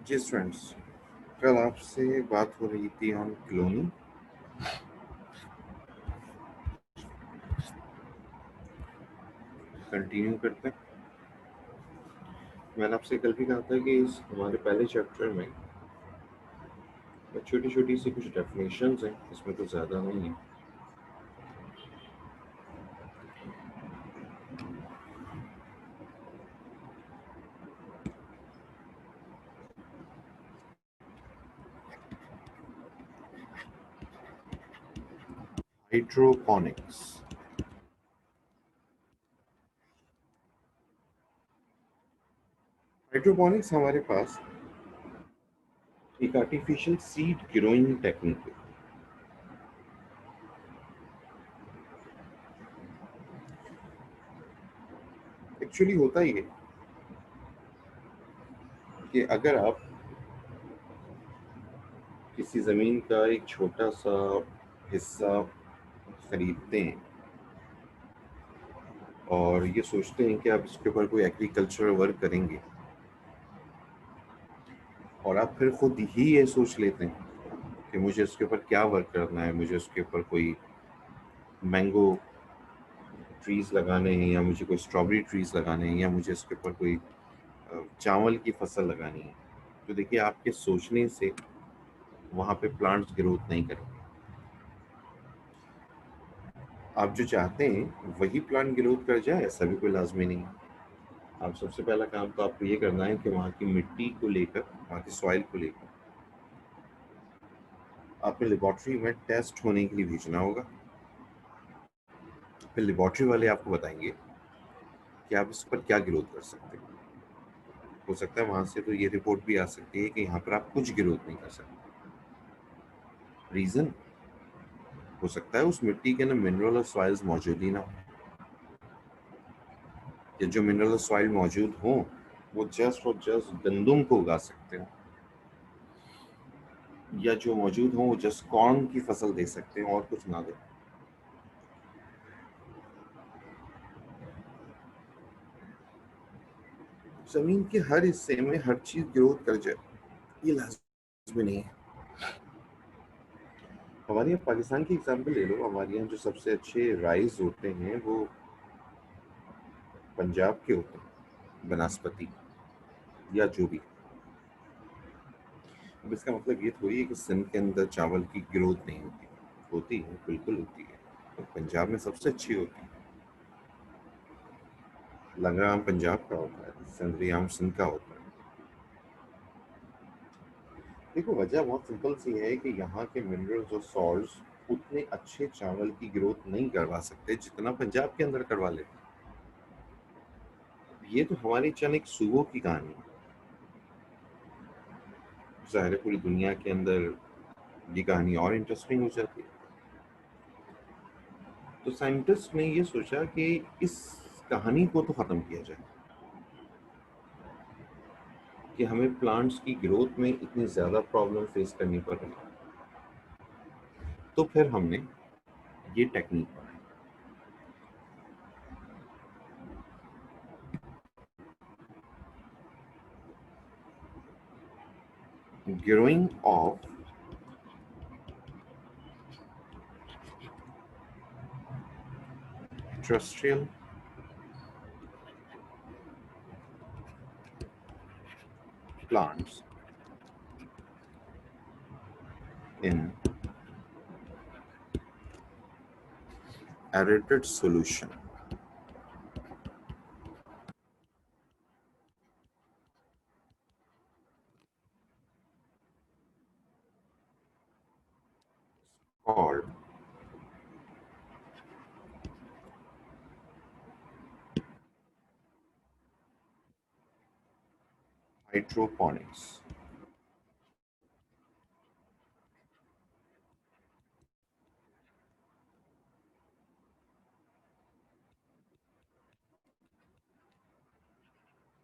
जी friends, कल आपसे बात हो रही थी ऑन क्लोनिंग। कंटिन्यू करते हैं। मैंने आपसे कल भी कहा था कि इस हमारे पहले चैप्टर में छोटी छोटी सी कुछ डेफिनेशंस हैं, इसमें तो ज़्यादा नहीं है। हाइड्रोपोनिक्स। हाइड्रोपोनिक्स हमारे पास एक आर्टिफिशियल सीड ग्रोइंग टेक्निक है। एक्चुअली होता ही है कि अगर आप किसी ज़मीन का एक छोटा सा हिस्सा खरीदते हैं और ये सोचते हैं कि आप इसके ऊपर कोई एग्रीकल्चरल वर्क करेंगे, और आप फिर खुद ही ये सोच लेते हैं कि मुझे इसके ऊपर क्या वर्क करना है, मुझे उसके ऊपर कोई मैंगो ट्रीज लगाने हैं, या मुझे कोई स्ट्रॉबेरी ट्रीज लगाने हैं, या मुझे इसके ऊपर कोई चावल की फसल लगानी है। तो देखिए, आपके सोचने से वहाँ पे प्लांट्स ग्रोथ नहीं करेंगे। आप जो चाहते हैं वही प्लांट ग्रोथ कर जाए, ऐसा भी कोई लाजमी नहीं है। आप सबसे पहला काम तो आपको ये करना है कि वहाँ की मिट्टी को लेकर, वहाँ की सॉइल को लेकर आपने लेबॉर्ट्री में टेस्ट होने के लिए भेजना होगा। फिर लेबॉर्ट्री वाले आपको बताएंगे कि आप इस पर क्या ग्रोथ कर सकते हैं। हो सकता है वहां से तो ये रिपोर्ट भी आ सकती है कि यहाँ पर आप कुछ ग्रोथ नहीं कर सकते। रीजन हो सकता है उस मिट्टी के अंदर मिनरल और सॉइल्स मौजूद ही ना हो, या जो मिनरल और सॉइल मौजूद हो वो जस्ट और जस्ट गंदुम को उगा सकते हो, या जो मौजूद हो वो जस्ट कॉर्न की फसल दे सकते हैं और कुछ ना दे। जमीन के हर हिस्से में हर चीज ग्रोथ कर जाए ये लाजमी नहीं है। हमारे यहाँ पाकिस्तान की एग्जाम्पल ले लो। हमारे यहाँ जो सबसे अच्छे राइस होते हैं वो पंजाब के होते हैं, बनास्पति या जो भी। अब इसका मतलब ये थोड़ी है कि सिंध के अंदर चावल की ग्रोथ नहीं होती। होती है, बिल्कुल होती है, और पंजाब में सबसे अच्छी होती है। लंगड़ा आम पंजाब का होता है, सिंधरी आम सिंध का होता है। देखो, वजह बहुत सिंपल सी है कि यहाँ के मिनरल्स और सॉल्ट्स उतने अच्छे चावल की ग्रोथ नहीं करवा सकते जितना पंजाब के अंदर करवा लेते। ये तो हमारी चंद एक सूबों की कहानी है। ज़ाहिर है पूरी दुनिया के अंदर ये कहानी और इंटरेस्टिंग हो जाती है। तो साइंटिस्ट ने ये सोचा कि इस कहानी को तो ख़त्म किया जाए कि हमें प्लांट्स की ग्रोथ में इतनी ज़्यादा प्रॉब्लम फेस करनी पड़ रही है। तो फिर हमने ये technique growing of terrestrial plants in aerated solution called hydroponics.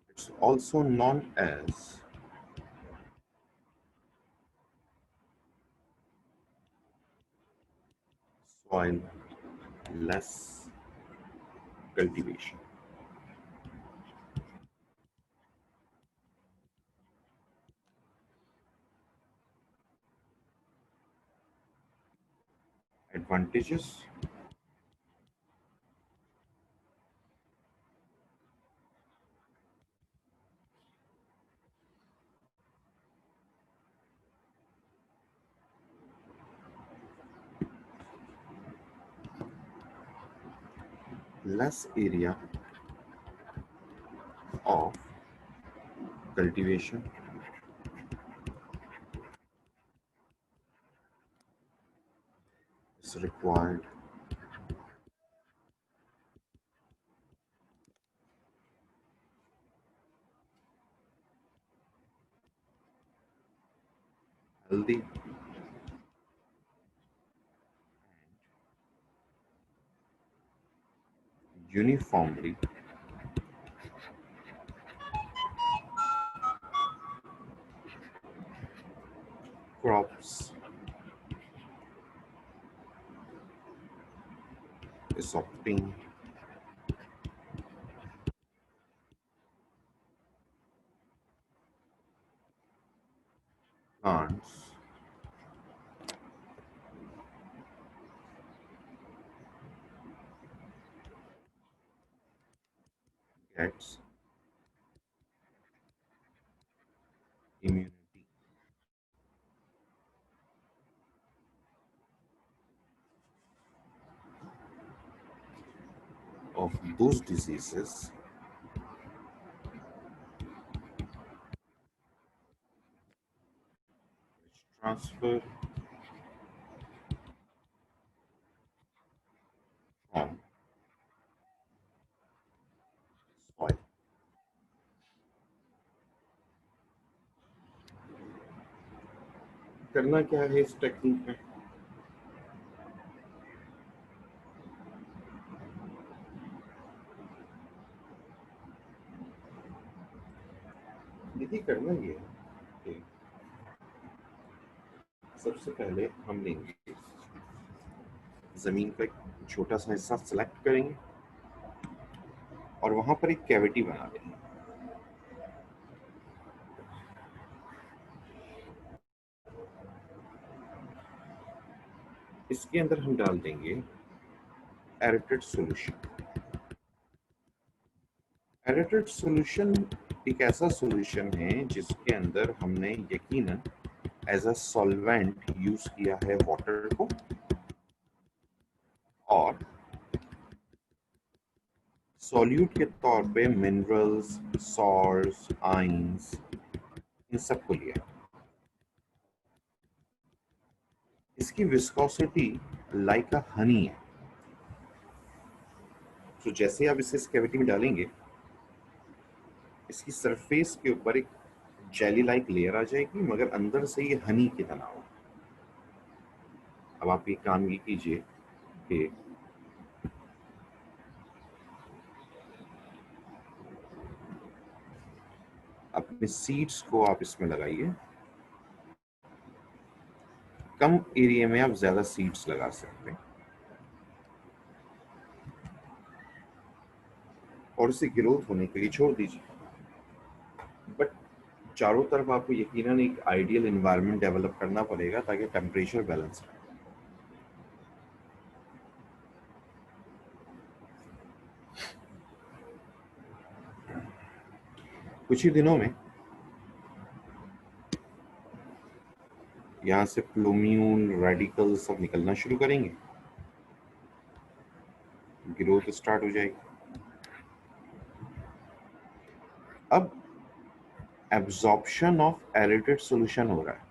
It's also known as soil-less cultivation. advantages, less area of cultivation is required healthy uniformly crops is obtained plants gets immunity of those diseases which transfer from soil. करना क्या है इस technique में? देखिए करना ये है कि सबसे पहले हम लेंगे जमीन का एक छोटा सा हिस्सा सेलेक्ट करेंगे और वहां पर एक कैविटी बना देंगे। इसके अंदर हम डाल देंगे एरेटेड सॉल्यूशन। एरेटेड सॉल्यूशन एक ऐसा सॉल्यूशन है जिसके अंदर हमने यकीनन एज अ सॉल्वेंट यूज किया है वाटर को और सॉल्यूट के तौर पे मिनरल्स, सॉल्ट्स, आयंस इन सब को लिया। इसकी विस्कोसिटी लाइक अ हनी है। तो जैसे आप इसे इस कैविटी में डालेंगे इसकी सरफेस के ऊपर एक जेली लाइक लेयर आ जाएगी मगर अंदर से ये हनी की तरह हो। अब आप ये काम ये कीजिए कि अपने सीड्स को आप इसमें लगाइए। कम एरिया में आप ज्यादा सीड्स लगा सकते हैं और इसे ग्रोथ होने के लिए छोड़ दीजिए। बट चारों तरफ आपको यकीनन एक आइडियल एनवायरनमेंट डेवलप करना पड़ेगा ताकि टेम्परेचर बैलेंस रहे। कुछ ही दिनों में यहाँ से प्लूम्यूल रेडिकल सब निकलना शुरू करेंगे, ग्रोथ स्टार्ट हो जाएगी। अब एब्जॉर्प्शन ऑफ एरेटेड सॉल्यूशन हो रहा है।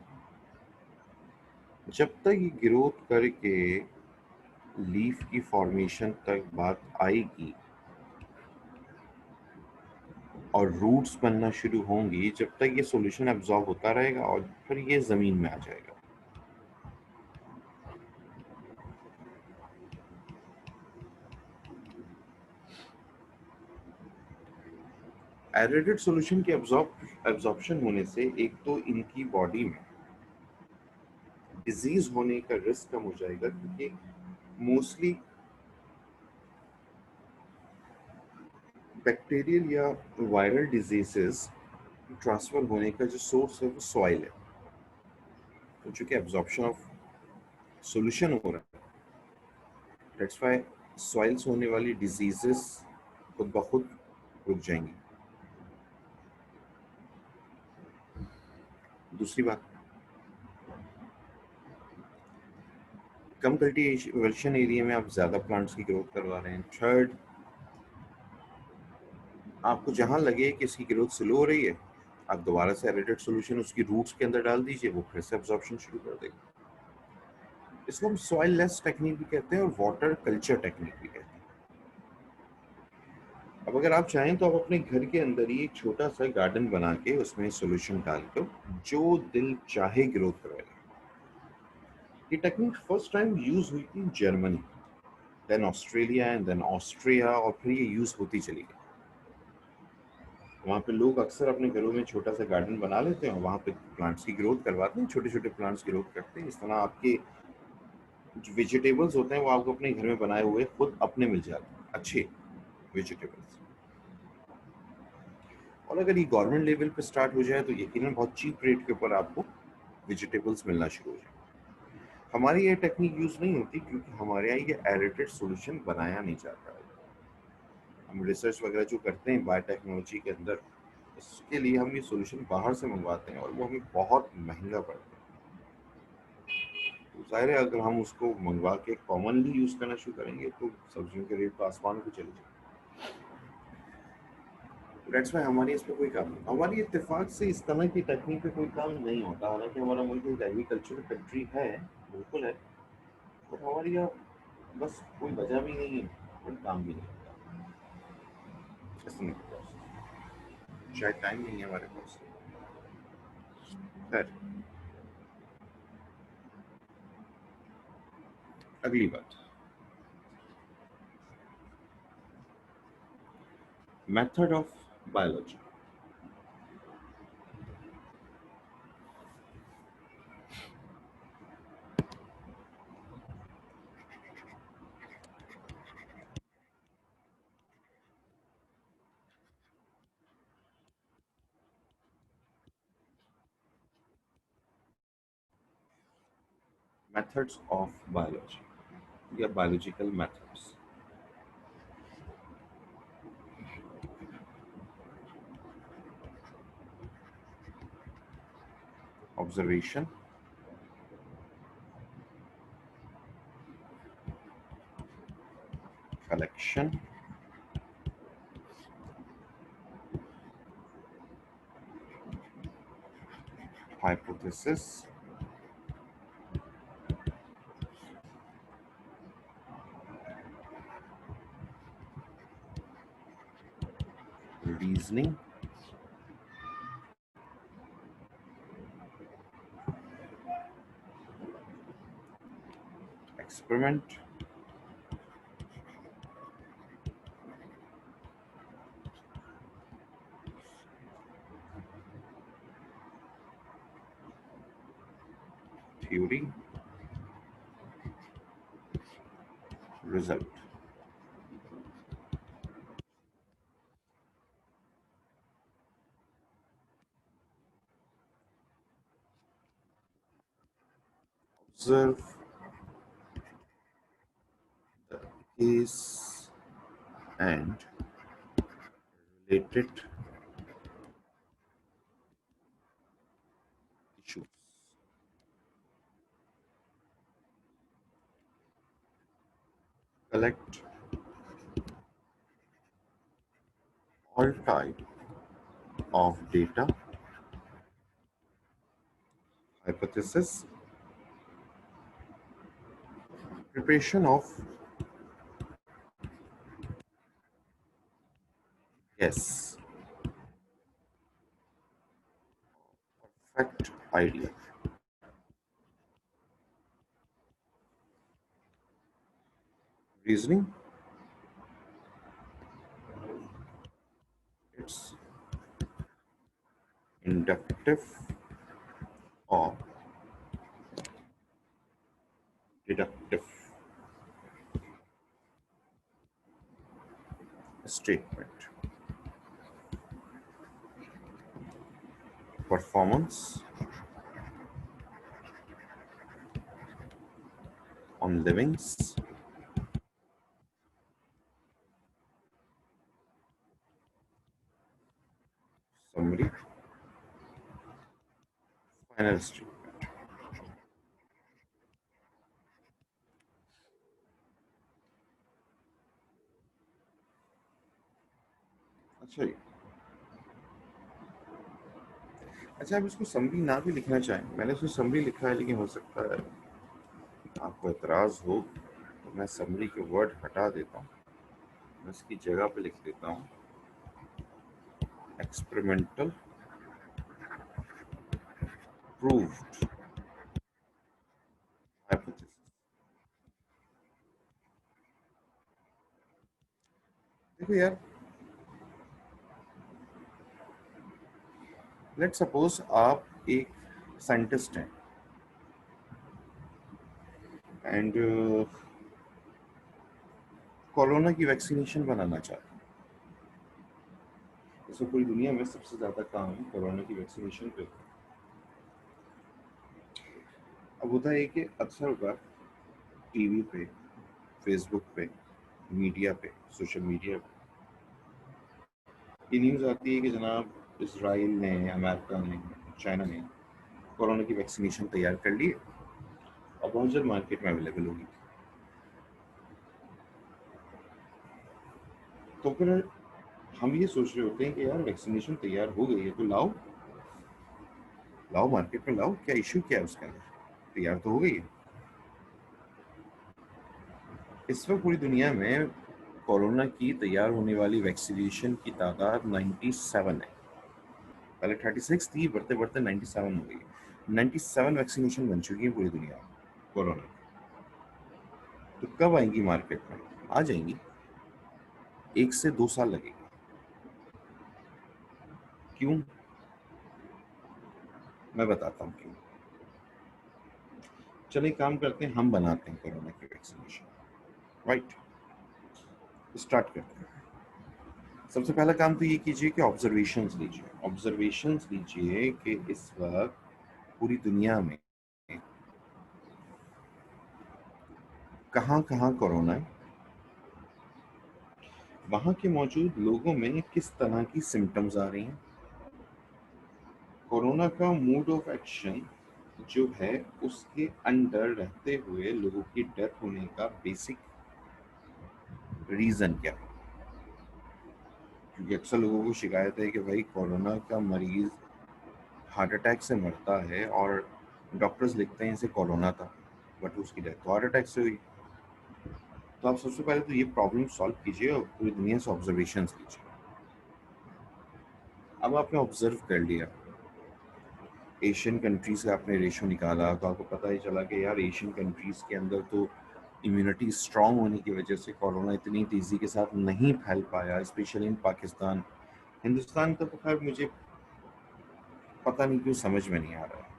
जब तक ये ग्रोथ करके लीफ की फॉर्मेशन तक बात आएगी और रूट्स बनना शुरू होंगी, जब तक ये सॉल्यूशन एब्जॉर्ब होता रहेगा और फिर ये जमीन में आ जाएगा। एरेटेड सॉल्यूशन के एब्जॉर्प्शन होने से एक तो इनकी बॉडी में डिजीज होने का रिस्क कम हो जाएगा क्योंकि मोस्टली बैक्टीरियल या वायरल डिजीजेस ट्रांसफर होने का जो सोर्स है वो सॉइल है। तो चूंकि एब्जॉर्प्शन ऑफ सॉल्यूशन हो रहा है दैट्स व्हाई सॉइल से होने वाली डिजीजेस खुद ब खुद रुक जाएंगी। दूसरी बात, कम कल्टीवेशन एरिया में आप ज़्यादा प्लांट्स की ग्रोथ करवा रहे हैं। थर्ड, आपको जहाँ लगे कि इसकी ग्रोथ स्लो हो रही है, आप दोबारा से एरेटेड सोल्यूशन उसकी रूट्स के अंदर डाल दीजिए, वो फिर से एब्जॉर्प्शन शुरू कर देगा। इसको हम सॉइल लेस टेक्निक भी कहते हैं और वाटर कल्चर टेक्निक भी कहते हैं। अब अगर आप चाहें तो आप अपने घर के अंदर ही एक छोटा सा गार्डन बना के उसमें सोल्यूशन डालकर जो दिल चाहे ग्रोथ करवाइए। ये टेक्निक फर्स्ट टाइम यूज हुई थी Germany, then Australia and then Austria, और फिर ये यूज होती चली गई। वहाँ पे लोग अक्सर अपने घरों में छोटा सा गार्डन बना लेते हैं और वहाँ पे प्लांट्स की ग्रोथ करवाते हैं, छोटे छोटे प्लांट्स ग्रोथ करते हैं। इस तरह आपके जो वेजिटेबल्स होते हैं वो आपको अपने घर में बनाए हुए खुद अपने मिल जाते हैं, अच्छे वेजिटेबल्स। और अगर ये गवर्नमेंट लेवल पे स्टार्ट हो जाए तो यकीनन बहुत चीप रेट के ऊपर आपको वेजिटेबल्स मिलना शुरू हो जाए। हमारी ये टेक्निक यूज नहीं होती क्योंकि हमारे यहाँ ये एरेटेड सॉल्यूशन बनाया नहीं जाता है। हम रिसर्च वगैरह जो करते हैं बायोटेक्नोलॉजी के अंदर, इसके लिए हम ये सॉल्यूशन बाहर से मंगवाते हैं और वो हमें बहुत महंगा पड़ता है। तो जाहिर है अगर हम उसको मंगवा के कॉमनली यूज करना शुरू करेंगे तो सब्जियों के रेट तो आसमान को चले जाएंगे। दैट्स व्हाई हमारी इस पे कोई काम नहीं, हमारी इत्तेफाक से इस तरह की टेक्निक पे कोई काम नहीं होता। हालांकि हमारा मुल्क एक एग्रीकल्चरल कंट्री है, बिल्कुल है, और हमारे यहाँ बस कोई वजह भी नहीं है, कोई काम भी नहीं होता। ऐसा नहीं होता, शायद टाइम नहीं है हमारे पास। खैर, अगली बात, method of biology. Methods of biology या biological methods. Observation, collection, hypothesis, reasoning, experiment, theory, result। Observe the case and related issues। Collect all type of data, hypothesis, preparation of guess, fact idea, reasoning, it's inductive or deductive statement, performance on livings, final stage. अच्छा जी। अच्छा, आप इसको summary ना भी लिखना चाहें, मैंने इसको समरी लिखा है, लेकिन हो सकता है आपको एतराज हो तो मैं समरी के वर्ड हटा देता हूँ। मैं इसकी जगह पे लिख देता हूँ एक्सपेरिमेंटल प्रूव्ड हाइपोथेसिस। देखो यार, लेट सपोज आप एक साइंटिस्ट हैं एंड कोरोना की वैक्सीनेशन बनाना चाहते हैं। इसमें पूरी दुनिया में सबसे ज़्यादा काम कोरोना की वैक्सीनेशन पे। अब होता है कि अक्सर बार टीवी पे, फेसबुक पे, मीडिया पे, सोशल मीडिया पे ये न्यूज़ आती है कि जनाब इसराइल ने, अमेरिका ने, चाइना ने कोरोना की वैक्सीनेशन तैयार कर ली और बहुत जल्द मार्केट में अवेलेबल होगी। तो फिर हम ये सोच रहे होते हैं कि यार वैक्सीनेशन तैयार हो गई है तो लाओ लाओ मार्केट में लाओ, क्या इशू क्या है उसके अंदर, तैयार तो हो गई है। इस वक्त पूरी दुनिया में कोरोना की तैयार होने वाली वैक्सीनेशन की तादाद 97 है। पहले 36 थी, बढ़ते बढ़ते 97 हो गई। 97 वैक्सीनेशन बन चुकी है पूरी दुनिया में कोरोना। तो कब आएंगी मार्केट में? आ जाएंगी, 1 से 2 साल लगेगी। क्यों? मैं बताता हूँ क्यों। चलिए काम करते हैं, हम बनाते हैं कोरोना की वैक्सीनेशन। राइट, स्टार्ट करते हैं। सबसे पहला काम तो ये कीजिए कि ऑब्जर्वेशंस लीजिए। ऑब्जर्वेशंस लीजिए कि इस वक्त पूरी दुनिया में कहाँ कहाँ कोरोना है, वहाँ के मौजूद लोगों में किस तरह की सिम्टम्स आ रही हैं, कोरोना का मोड ऑफ एक्शन जो है उसके अंडर रहते हुए लोगों की डेथ होने का बेसिक रीजन क्या है। क्योंकि अक्सर लोगों को शिकायत है कि भाई कोरोना का मरीज हार्ट अटैक से मरता है और डॉक्टर्स लिखते हैं इसे कोरोना था, बट उसकी डेथ तो हार्ट अटैक से हुई। तो आप सबसे पहले तो ये प्रॉब्लम सॉल्व कीजिए और पूरी दुनिया से ऑब्जर्वेशन कीजिए। अब आपने ऑब्जर्व कर लिया, एशियन कंट्रीज का आपने रेशो निकाला तो आपको पता ही चला कि यार एशियन कंट्रीज के अंदर तो इम्यूनिटी स्ट्रांग होने की वजह से कोरोना इतनी तेज़ी के साथ नहीं फैल पाया, स्पेशली इन पाकिस्तान। हिंदुस्तान का तो खैर मुझे पता नहीं क्यों समझ में नहीं आ रहा है।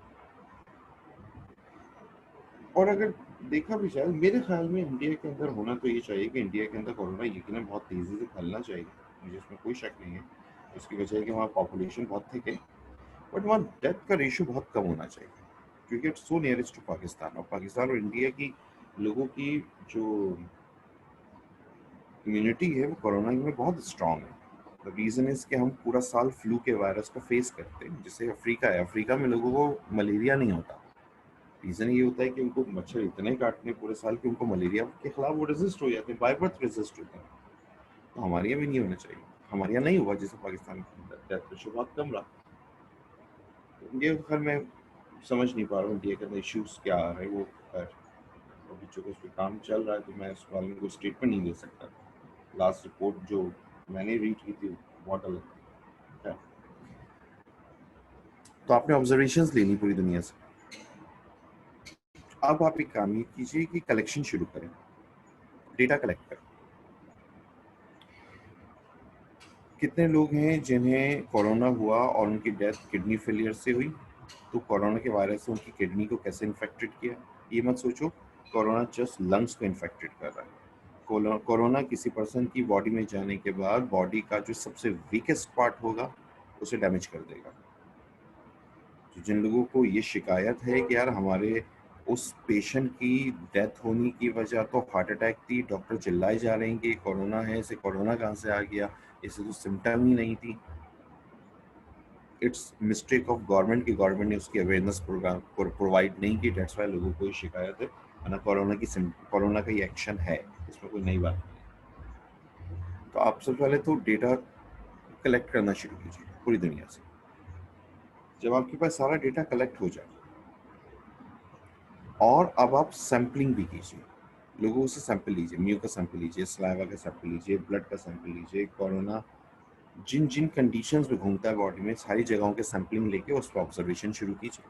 और अगर देखा भी जाए, मेरे ख्याल में इंडिया के अंदर होना तो ये चाहिए कि इंडिया के अंदर कोरोना यकीनन बहुत तेज़ी से फैलना चाहिए, मुझे इसमें कोई शक नहीं है। उसकी वजह है कि वहाँ पॉपुलेशन बहुत थिक है, बट वहाँ डेथ का रेशो बहुत कम होना चाहिए क्योंकि it's so nearest to Pakistan. और पाकिस्तान और इंडिया की लोगों की जो इम्यूनिटी है वो कोरोना में बहुत स्ट्रांग है। द रीज़न इज़ कि हम पूरा साल फ्लू के वायरस को फेस करते हैं। जैसे अफ्रीका है, अफ्रीका में लोगों को मलेरिया नहीं होता। रीज़न ये होता है कि उनको मच्छर इतने काटते हैं पूरे साल कि उनको मलेरिया के खिलाफ वो रेजिस्ट हो जाते हैं, बाय बर्थ रेजिस्ट होते हैं। तो हमारे यहाँ भी नहीं होना चाहिए, हमारे यहाँ नहीं हुआ जैसे पाकिस्तान के अंदर डेथ रेशो बहुत कम रहा। ये खैर मैं समझ नहीं पा रहा हूँ इंडिया के अंदर इश्यूज क्या आ रहे हैं, वो खैर अभी चूँकि उस पर काम चल रहा है तो मैं इस बारे में कोई स्टेटमेंट नहीं दे सकता। लास्ट रिपोर्ट जो मैंने रीड की थी बहुत अलग है। तो आपने ऑब्जर्वेशंस लेनी पूरी दुनिया से। अब आप एक काम ये कीजिए कि कलेक्शन शुरू करें, डेटा कलेक्ट करें। कितने लोग हैं जिन्हें कोरोना हुआ और उनकी डेथ किडनी फेलियर से हुई, तो कोरोना के वायरस से उनकी किडनी को कैसे इन्फेक्टेड किया। ये मत सोचो कोरोना जस्ट लंग्स को इन्फेक्टेड कर रहा है। कोरोना किसी पर्सन की बॉडी में जाने के बाद बॉडी का जो सबसे वीकेस्ट पार्ट होगा उसे डैमेज कर देगा। तो जिन लोगों को ये शिकायत है कि यार हमारे उस पेशेंट की डेथ होने की वजह तो हार्ट अटैक थी, डॉक्टर चिल्लाए जा रहे हैं कि कोरोना है, इसे कोरोना कहाँ से आ गया, इसे तो सिम्टम ही नहीं थी, इट्स मिस्टेक ऑफ गवर्नमेंट की गवर्नमेंट ने उसकी अवेयरनेस प्रोग्राम प्रोवाइड नहीं की, डेट्स वाई लोगों को ये शिकायत है। वरना कोरोना का ये एक्शन है, इसमें कोई नई बात नहीं। तो आप सबसे पहले तो डेटा कलेक्ट करना शुरू कीजिए पूरी दुनिया से। जब आपके पास सारा डेटा कलेक्ट हो जाए और अब आप सैम्पलिंग भी कीजिए, लोगों से सैंपल लीजिए, म्यू का सैंपल लीजिए, सलाइवा का सैंपल लीजिए, ब्लड का सैंपल लीजिए, कोरोना जिन जिन कंडीशंस में घूमता है बॉडी में सारी जगहों के सैंपलिंग लेके उस पर ऑब्जर्वेशन शुरू कीजिए।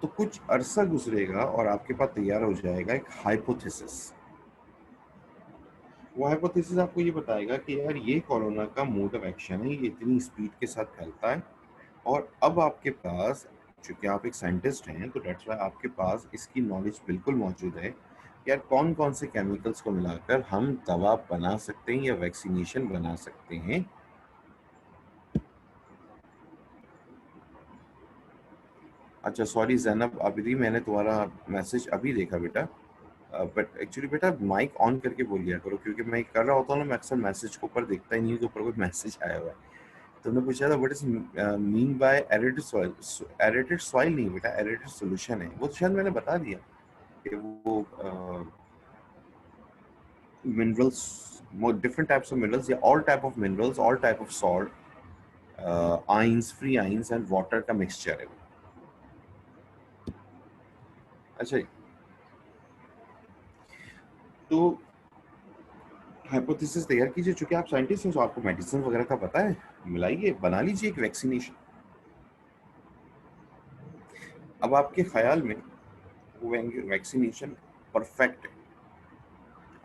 तो कुछ अरसा गुजरेगा और आपके पास तैयार हो जाएगा एक हाइपोथेसिस। वो हाइपोथेसिस आपको ये बताएगा कि यार ये कोरोना का मोड ऑफ एक्शन है, ये इतनी स्पीड के साथ फैलता है। और अब आपके पास, चूंकि आप एक साइंटिस्ट हैं, तो डेट्स वाई आपके पास इसकी नॉलेज बिल्कुल मौजूद है कि यार कौन कौन से केमिकल्स को मिलाकर हम दवा बना सकते हैं या वैक्सीनेशन बना सकते हैं। अच्छा सॉरी जैनब आबिदी, मैंने तुम्हारा मैसेज अभी देखा बेटा, बट एक्चुअली बेटा माइक ऑन करके बोल दिया करो, क्योंकि मैं कर रहा होता हूँ ना, मैं अक्सर मैसेज को ऊपर देखता ही नहीं हूँ कि ऊपर कोई मैसेज आया हुआ है। तुमने पूछा था what is mean by aerated soil. Aerated soil नहीं बेटा, एरेटेड सॉल्यूशन है, वो शायद मैंने बता दिया कि वो minerals, different types of minerals या all type of minerals, all type of salt, ions, free ions and water का मिक्सचर है वो। अच्छा, तो हाइपोथेसिस तैयार कीजिए, चूंकि आप साइंटिस्ट हैं तो आपको मेडिसिन वगैरह का पता है, मिलाइए, बना लीजिए एक वैक्सीनेशन। अब आपके ख्याल में वो वैक्सीनेशन परफेक्ट है,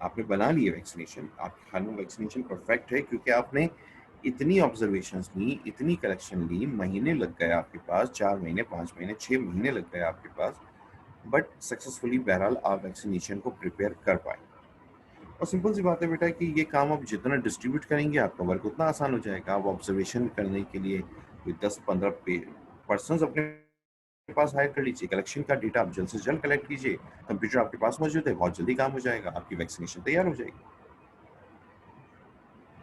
आपने बना लिए वैक्सीनेशन, आपके ख्याल में वैक्सीनेशन परफेक्ट है क्योंकि आपने इतनी ऑब्जर्वेशंस ली, इतनी कलेक्शन ली, महीने लग गए आपके पास, 4 महीने, 5 महीने, 6 महीने लग गए आपके पास, बट सक्सेसफुली बहरहाल आप वैक्सीनेशन को प्रिपेयर कर पाए। और सिंपल सी बात है बेटा कि ये काम आप जितना डिस्ट्रीब्यूट करेंगे आपका वर्क उतना आसान हो जाएगा। आप ऑब्जर्वेशन करने के लिए कोई 10-15 पर्सन अपने पास हायर कर लीजिए, कलेक्शन का डेटा आप जल्द से जल्द कलेक्ट कीजिए, कंप्यूटर आपके पास मौजूद है, बहुत जल्दी काम हो जाएगा, आपकी वैक्सीनेशन तैयार हो जाएगी।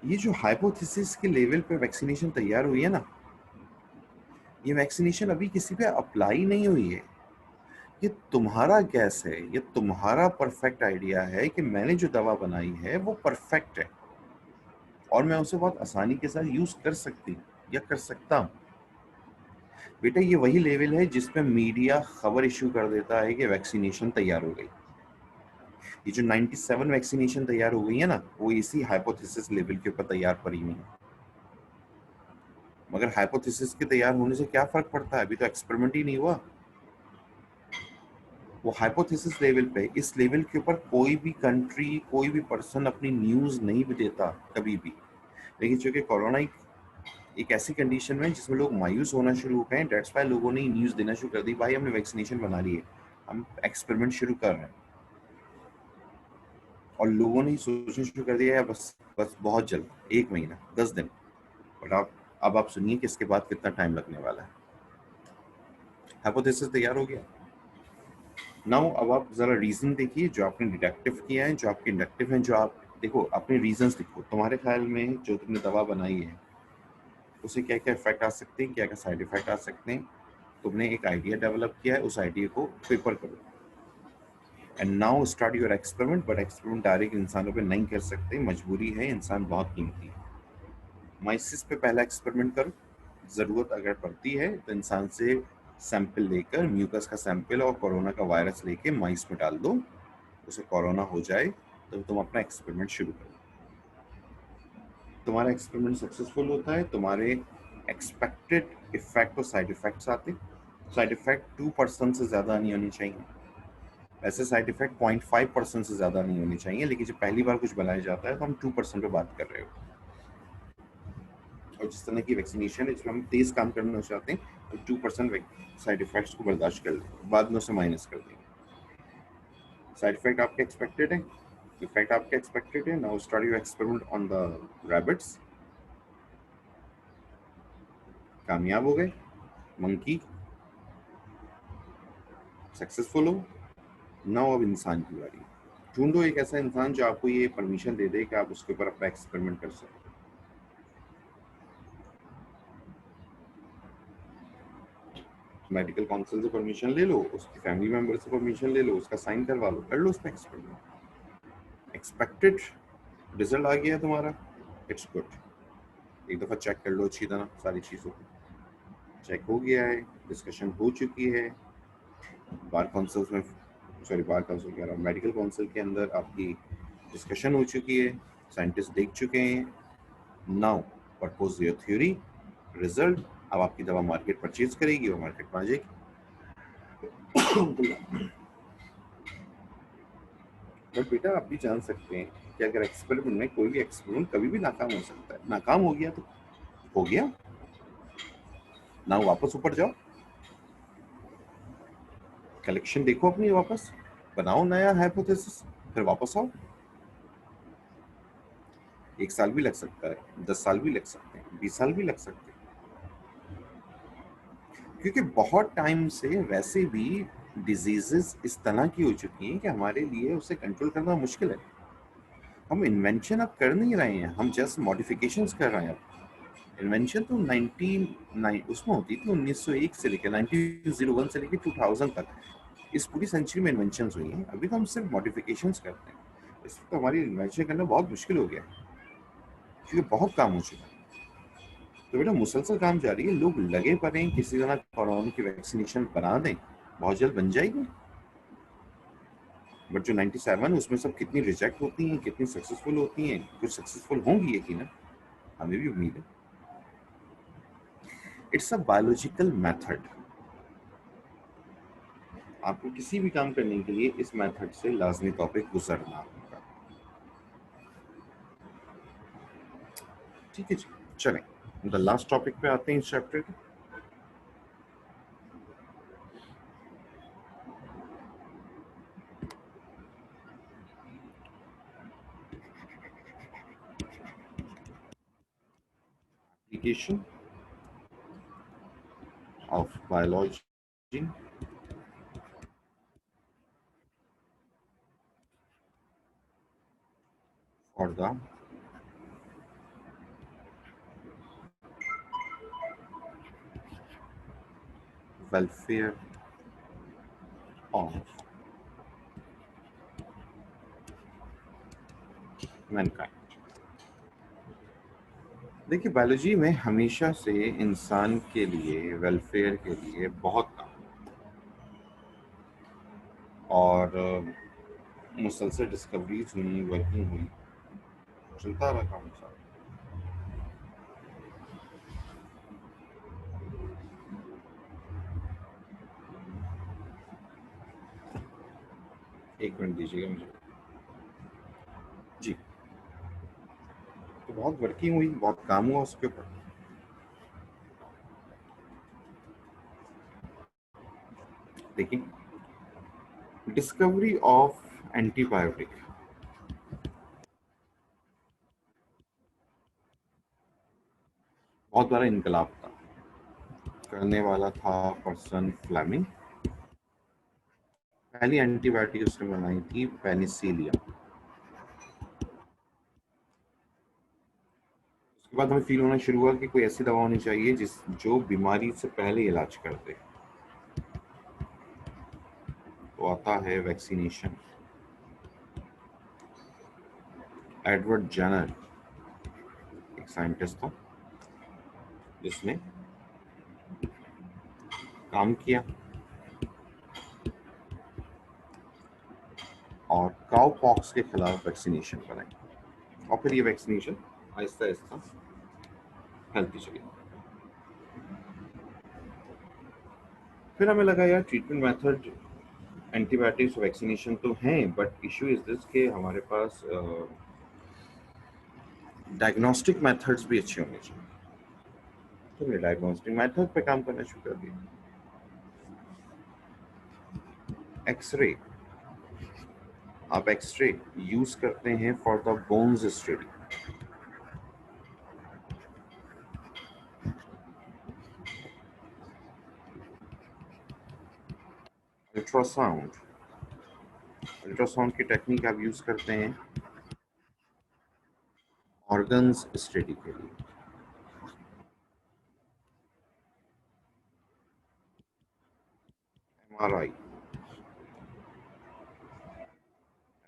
ये जो हाइपोथेसिस के लेवल पे वैक्सीनेशन तैयार हुई है ना, ये वैक्सीनेशन अभी किसी पे अप्लाई नहीं हुई है, ये तुम्हारा गैस है, ये तुम्हारा परफेक्ट आइडिया है कि मैंने जो दवा बनाई है वो परफेक्ट है और मैं उसे बहुत आसानी के साथ यूज कर सकती या कर सकता हूं। बेटा ये वही लेवल है जिसपे मीडिया खबर इशू कर देता है कि वैक्सीनेशन तैयार हो गई। ये जो 97 वैक्सीनेशन तैयार हो गई है ना, वो इसी हाइपोथेसिस लेवल के ऊपर तैयार पड़ी हुई है। मगर हाइपोथेसिस के तैयार होने से क्या फर्क पड़ता है, अभी तो एक्सपेरिमेंट ही नहीं हुआ। वो हाइपोथेसिस लेवल पे, इस लेवल के ऊपर कोई भी कंट्री, कोई भी पर्सन अपनी न्यूज नहीं भी देता कभी भी। लेकिन चूंकि कोरोना एक ऐसी कंडीशन में जिसमें लोग मायूस होना शुरू हो गए, डेट्स वाई लोगों ने न्यूज देना शुरू कर दी, भाई हमने वैक्सीनेशन बना ली है, हम एक्सपेरिमेंट शुरू कर रहे हैं। और लोगों ने सोचना शुरू कर दिया है बस बस बहुत जल्द 1 महीना 10 दिन। और आप अब आप सुनिए कि इसके बाद कितना टाइम लगने वाला है। हाइपोथेसिस तैयार हो गया। नाउ अब आप जरा रीजन देखिए जो आपने डिडक्टिव किया है, जो आपके इंडक्टिव हैं, जो आप देखो अपने रीजंस लिखो। तुम्हारे ख्याल में जो तुमने दवा बनाई है उसे क्या क्या इफेक्ट आ सकते हैं, क्या क्या साइड इफेक्ट आ सकते हैं। तुमने एक आइडिया डेवलप किया है, उस आइडिया को पेपर करो and now start your experiment. But experiment direct इंसानों पे नहीं कर सकते, मजबूरी है, इंसान बहुत कीमती है। माइसिस पे पहला एक्सपेरिमेंट करो, ज़रूरत अगर पड़ती है तो इंसान से सैंपल लेकर, म्यूकस का सैंपल और कोरोना का वायरस लेके माइस में डाल दो, उसे कोरोना हो जाए तो तुम अपना एक्सपेरिमेंट शुरू करो। तुम्हारा एक्सपेरिमेंट सक्सेसफुल होता है, तुम्हारे एक्सपेक्टेड इफेक्ट और साइड इफेक्ट्स आते। साइड इफेक्ट 2% से ज़्यादा नहीं होनी चाहिए, ऐसे साइड इफेक्ट 0.5% से ज़्यादा नहीं होनी चाहिए। लेकिन जब पहली बार कुछ बनाया जाता है तो हम 2% पे बात कर रहे हो। और जिस तरह की वैक्सीनेशन है जिसमें हम तेज काम करना चाहते हैं तो 2% साइड इफेक्ट्स को बर्दाश्त कर लें, बाद में उसे माइनस कर देंगे। साइड इफेक्ट आपके एक्सपेक्टेड है, इफेक्ट आपके एक्सपेक्टेड है। Now start your experiment on the rabbits. कामयाब हो गए, मंकी सक्सेसफुल हो। नाउ अब इंसान की बारी। ढूंढो एक ऐसा इंसान जो आपको ये परमिशन दे दे कि आप उसके ऊपर अपना एक्सपेरिमेंट कर सको। मेडिकल काउंसिल से परमिशन ले लो, उसकी फैमिली मेंबर से परमिशन ले लो, उसका साइन करवा लो, कर लो उस पर एक्सपेरिमेंट। एक्सपेक्टेड रिजल्ट आ गया तुम्हारा, इट्स गुड। एक दफ़ा चेक कर लो अच्छी तरह सारी चीज़ों को, चेक हो गया है, डिस्कशन हो चुकी है बार काउंसिल में, सॉरी बार काउंसिल कह रहा हूँ, मेडिकल काउंसिल के अंदर आपकी डिस्कशन हो चुकी है, साइंटिस्ट देख चुके हैं। Now propose your theory, result, अब आपकी दवा मार्केट परचेज करेगी, वो मार्केट में आ जाएगी। बट बेटा आप भी जान सकते हैं कि अगर एक्सपेरिमेंट में, कोई भी एक्सपेरिमेंट कभी भी नाकाम हो सकता है, नाकाम हो गया तो हो गया ना, वापस ऊपर जाओ, कलेक्शन देखो अपनी, वापस बनाओ नया हाइपोथेसिस, फिर वापस आओ। 1 साल भी लग सकता है, 10 साल भी लग सकते हैं, 20 साल भी लग सकते हैं, क्योंकि बहुत टाइम से वैसे भी डिजीजेस इस तरह की हो चुकी हैं कि हमारे लिए उसे कंट्रोल करना मुश्किल है। हम इन्वेंशन अब कर नहीं रहे हैं, हम जस्ट मॉडिफिकेशंस कर रहे हैं। इन्वेंशन तो 19 उसमें होती थी, 1901 से लेकर 1901 से लेकर 2000 तक, इस पूरी सेंचुरी में इन्वेंशन हुई हैं। अभी तो हम सिर्फ मॉडिफिकेशंस करते हैं, इसमें तो हमारी इन्वेंशन करना बहुत मुश्किल हो गया है, क्योंकि बहुत काम हो चुका है। तो बेटा मुसलसल काम जारी है, लोग लगे पड़े हैं, किसी तरह कोरोना की वैक्सीनेशन बना दें, बहुत जल्द बन जाएगी। बट जो 97 उसमें सब कितनी रिजेक्ट होती हैं, कितनी सक्सेसफुल होती हैं, कुछ सक्सेसफुल होंगी यकीनन, हमें भी उम्मीद है। इट्स अ बायोलॉजिकल मेथड, आपको किसी भी काम करने के लिए इस मेथड से लाजमी तौर पे गुजरना होगा। ठीक है जी, चलें द लास्ट टॉपिक पे आते हैं इस चैप्टर के। Application of biology for the welfare of Mankind. देखिए बायोलॉजी में हमेशा से इंसान के लिए, वेलफेयर के लिए बहुत काम, और मुसलसल डिस्कवरीज हुई, वर्किंग हुई, चलता रहा काम सारा। एक मिनट दीजिएगा मुझे जी। तो बहुत वर्किंग हुई, बहुत काम हुआ उसके ऊपर। देखिए डिस्कवरी ऑफ एंटीबायोटिक बहुत बड़ा इनकलाब था, करने वाला था पर्सन फ्लेमिंग। पहली एंटीबायोटिक उसने बनाई थी पेनिसिलियम। उसके बाद हमें फील होना शुरू हुआ कि कोई ऐसी दवा होनी चाहिए जिस जो बीमारी से पहले इलाज कर दे। तो आता है वैक्सीनेशन। एडवर्ड जेनर एक साइंटिस्ट था जिसने काम किया और काउ पॉक्स के खिलाफ वैक्सीनेशन बनाई, और फिर ये वैक्सीनेशन आहिस्ता आहिस्ता फैलती चली। फिर हमें लगा यार ट्रीटमेंट मेथड एंटीबायोटिक्स वैक्सीनेशन तो हैं, बट इशू इज दिस के हमारे पास डायग्नोस्टिक मेथड्स भी अच्छे होने चाहिए। तो हमने डायग्नोस्टिक मेथड पे काम करना शुरू कर दिया। एक्सरे, आप एक्सरे यूज करते हैं for the bones study. Ultrasound, ultrasound की टेक्निक आप यूज करते हैं ऑर्गन्स स्टडी के लिए। MRI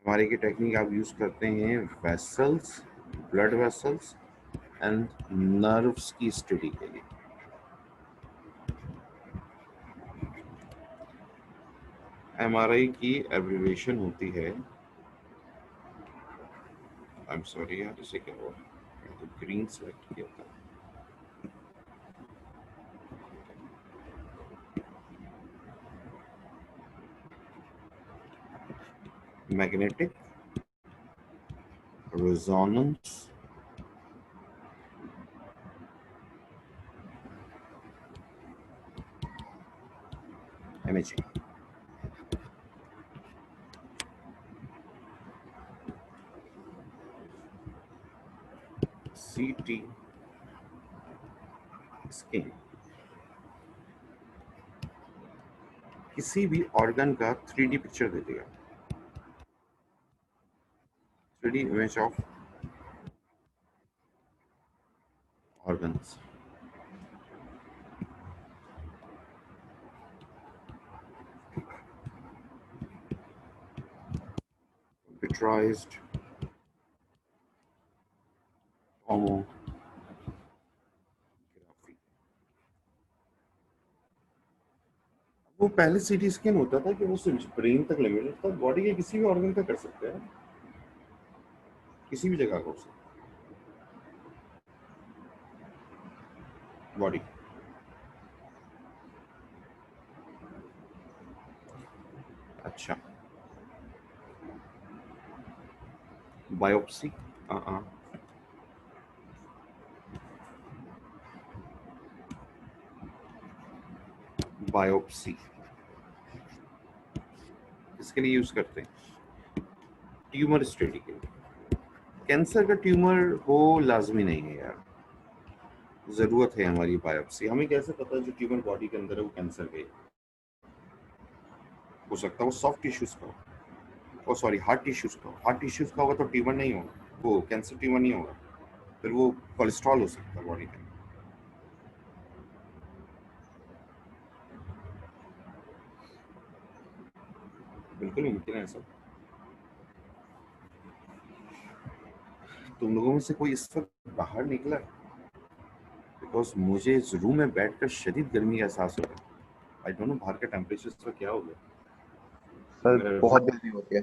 MRI की टेक्निक आप यूज करते हैं vessels, blood vessels and nerves की स्टडी के लिए। MRI की एब्रिविएशन होती है, आई एम सॉरी यार, इसे क्या हुआ, तो ग्रीन सेलेक्ट किया था। Magnetic resonance imaging. CT scan किसी भी ऑर्गन का 3D पिक्चर दे देगा, 3D image of organs. Computerised tomography. वो पहले CT स्कैन होता था कि वो सिर्फ ब्रेन तक लिमिटेड था, बॉडी के किसी भी ऑर्गन का कर सकते हैं, किसी भी जगह का हो सकता है बॉडी। अच्छा, बायोप्सी, बायोप्सी इसके लिए यूज करते हैं, ट्यूमर स्टडी के लिए। कैंसर का ट्यूमर हो लाजमी नहीं है यार, जरूरत है हमारी बायोप्सी। हमें कैसे पता है जो ट्यूमर बॉडी के अंदर है वो कैंसर का है? हो सकता है वो सॉफ्ट टिश्यूज का हो, ओ सॉरी हार्ट टिश्यूज का हो। हार्ट टिश्यूज का होगा तो ट्यूमर नहीं होगा, वो कैंसर ट्यूमर नहीं होगा, फिर वो कोलेस्ट्रॉल हो सकता है बॉडी के अंदर। बिल्कुल मुमकिन है सब। तुम लोगों में से कोई इस वक्त बाहर निकला? बिकॉज मुझे इस रूम में बैठकर शदीद गर्मी का एहसास हो रहा है। आई डोंट नो बाहर का टेम्परेचर इस वक्त क्या हो गया। सर मेरा बहुत गर्मी होती है,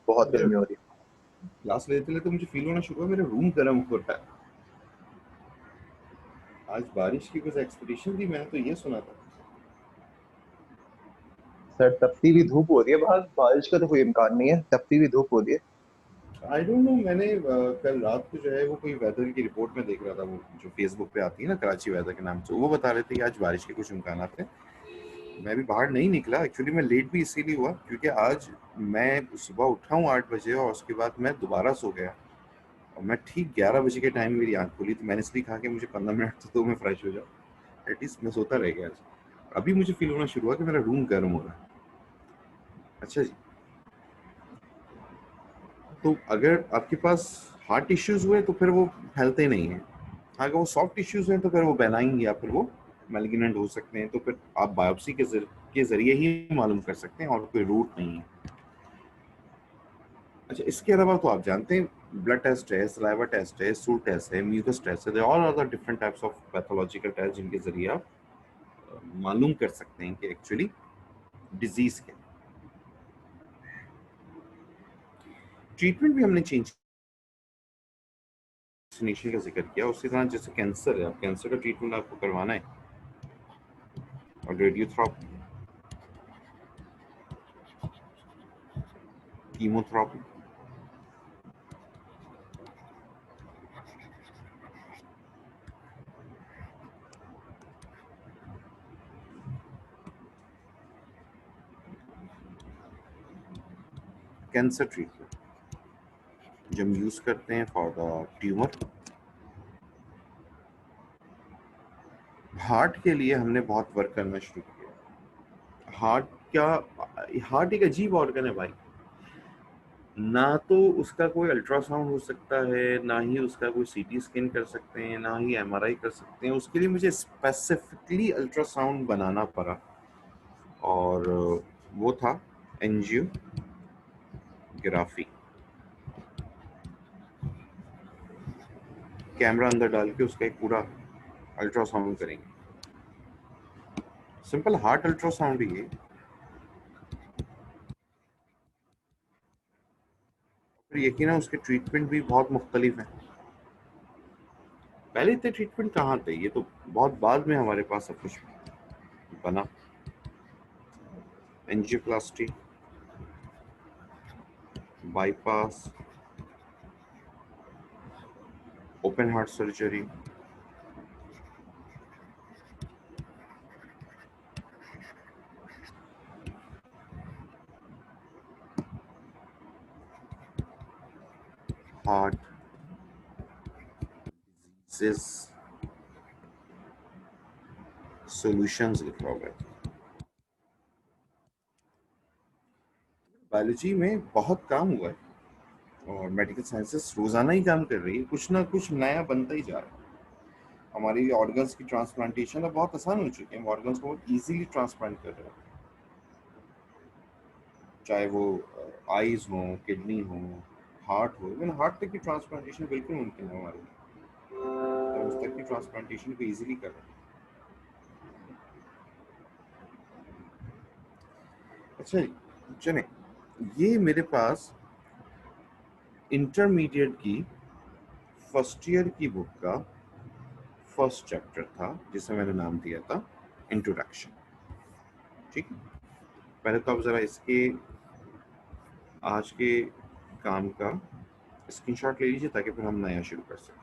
बहुत मेरा गर्मी हो रही है। क्लास लेते लेते मुझे फील होना शुरू हुआ मेरा रूम गर्म हो रहा है। आज बारिश की कुछ एक्सपेक्टेशन थी, मैंने तो ये सुना था। सर तपती हुई धूप हो रही है बाहर, बारिश का तो कोई इम्कान नहीं है, तपती हुई धूप हो रही है। आई डोंट नो, मैंने कल रात को जो है वो कोई वेदर की रिपोर्ट में देख रहा था, वो जो फेसबुक पे आती है ना कराची वेदर के नाम से, वो बता रहे थे कि आज बारिश के कुछ इम्कान थे। मैं भी बाहर नहीं निकला एक्चुअली, मैं लेट भी इसीलिए हुआ क्योंकि आज मैं सुबह उठा हूँ 8 बजे और उसके बाद मैं दोबारा सो गया, और मैं ठीक 11 बजे के टाइम मेरी आंख खुली, तो मैंने इसलिए कहा कि मुझे 15 मिनट तो मैं फ्रेश हो जाऊँ। एटलीस्ट मैं सोता रह गया आज। अभी मुझे फील होना शुरू हुआ कि मेरा रूम गर्म हो रहा है। अच्छा जी, तो अगर आपके पास हार्ट इश्यूज हुए तो फिर वो फैलते नहीं हैं। अगर वो सॉफ्ट इश्यूज हैं तो फिर वो बेनाइन या फिर वो मैलिग्नेंट हो सकते हैं, तो फिर आप बायोप्सी के जरिए ही मालूम कर सकते हैं और कोई रूट नहीं है। अच्छा, इसके अलावा तो आप जानते हैं ब्लड टेस्ट है, सलाइवा टेस्ट है, सूट टेस्ट है, म्यूकस टेस्ट है, there are other different types of pathological test जिनके जरिए आप मालूम कर सकते हैं कि एक्चुअली डिजीज क्या है। ट्रीटमेंट भी हमने चेंज, वैक्सीनेशन का जिक्र किया, उसी तरह जैसे कैंसर है, आप कैंसर का ट्रीटमेंट आपको करवाना है और रेडियोथेरेपी, कीमोथेरेपी, कैंसर ट्रीटमेंट जो हम यूज करते हैं फॉर द ट्यूमर। हार्ट के लिए हमने बहुत वर्क करना शुरू किया। हार्ट क्या, हार्ट एक अजीब ऑर्गन है भाई, ना तो उसका कोई अल्ट्रासाउंड हो सकता है, ना ही उसका कोई CT स्कैन कर सकते हैं, ना ही MRI कर सकते हैं। उसके लिए मुझे स्पेसिफिकली अल्ट्रासाउंड बनाना पड़ा और वो था एंजियोग्राफी। कैमरा अंदर डाल के उसका एक पूरा अल्ट्रासाउंड करेंगे, सिंपल हार्ट अल्ट्रासाउंड ही है। फिर यकीन है उसके ट्रीटमेंट भी बहुत मुख्तलिफ हैं। पहले इतने ट्रीटमेंट कहाँ थे, ये तो बहुत बाद में हमारे पास सब कुछ बना। Angioplasty, bypass, open heart surgery, heart diseases solutions लिखा हुआ है। बायोलॉजी में बहुत काम हुआ है और मेडिकल साइंसेस रोजाना ही काम कर रही है, कुछ ना कुछ नया बनता ही जा रहा है। हमारी ऑर्गन्स की ट्रांसप्लांटेशन अब बहुत आसान हो चुकी है, हम ऑर्गन्स को बहुत इजीली ट्रांसप्लांट कर रहे हैं, चाहे वो आईज हो, किडनी हो, हार्ट हो। इवन हार्ट तक की ट्रांसप्लांटेशन बिल्कुल मुमकिन है हमारे लिए, तो उस तक की ट्रांसप्लांटेशन को इजीली कर रहे हैं। अच्छा चले, ये मेरे पास इंटरमीडिएट की फर्स्ट ईयर की बुक का फर्स्ट चैप्टर था, जिसे मैंने नाम दिया था इंट्रोडक्शन। ठीक है, पहले तो आप जरा इसके आज के काम का स्क्रीनशॉट ले लीजिए ताकि फिर हम नया शुरू कर सकें।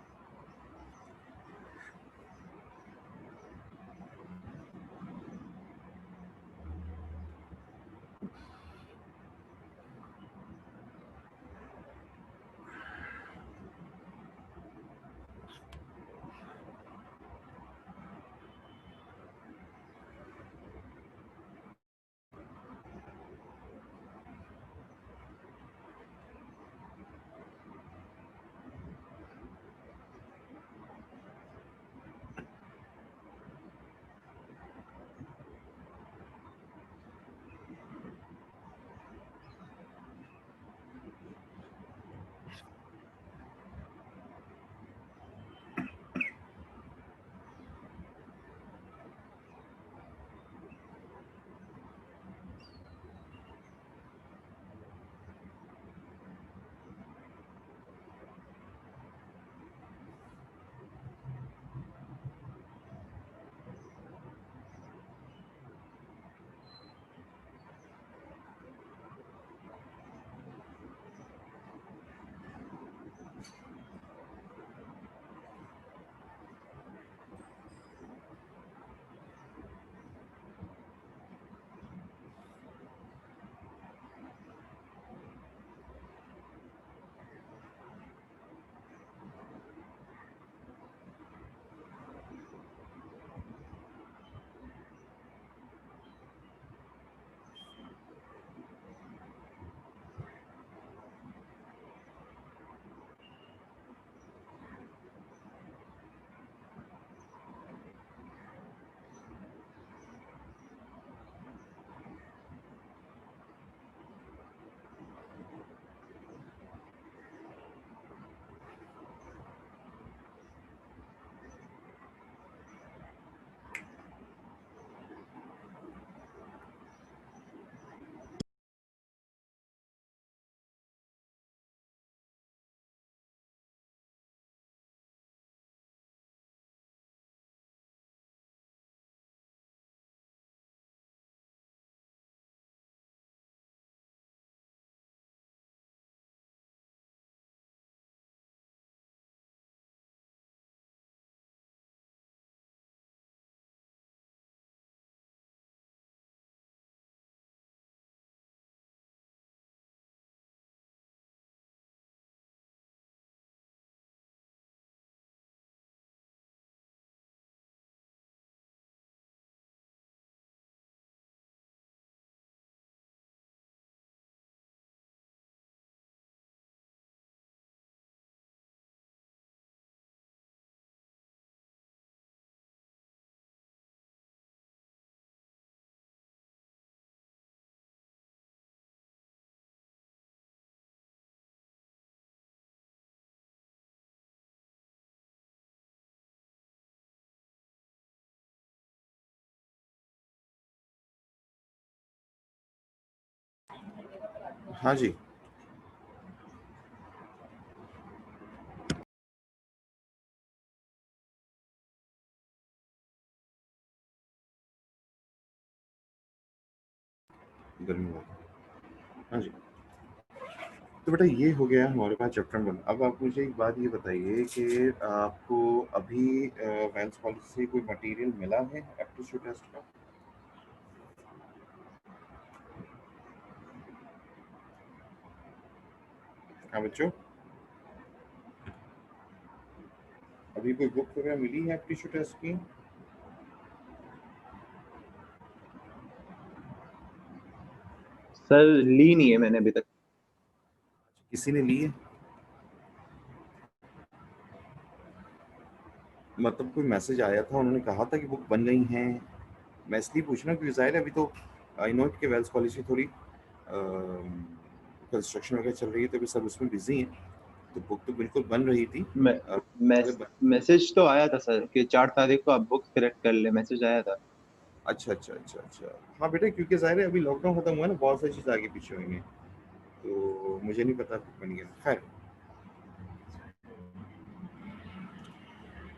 हाँ जी, गर्मी बहुत है। हाँ जी, तो बेटा ये हो गया हमारे पास चैप्टर नंबर। अब आप मुझे एक बात ये बताइए कि आपको अभी वेल्स कॉलेज से कोई मटेरियल मिला है एप्टीट्यूड टेस्ट का? हाँ बच्चों, अभी कोई बुक वगैरह मिली है एप्टीट्यूड टेस्ट की? सर ली नहीं है मैंने अभी तक। किसी ने ली है? मतलब कोई मैसेज आया था, उन्होंने कहा था कि बुक बन गई हैं? मैं इसलिए पूछ रहा हूँ क्योंकि जाहिर है अभी तो आई नो कि वेल्स कॉलेज की थोड़ी कंस्ट्रक्शन वगैरह चल रही है, तो अभी सब उसमें बिजी हैं। तो बुक तो बिल्कुल बन रही थी। मैं अगर मैसेज तो आया था सर कि 4 तारीख को आप बुक सिलेक्ट कर ले, मैसेज आया था। अच्छा अच्छा अच्छा अच्छा। हाँ बेटा, क्योंकि जाहिर है अभी लॉकडाउन खत्म हुआ है ना, बहुत सारी चीज़ आगे पीछे हुई हैं, तो मुझे नहीं पता बुक बन गया। खैर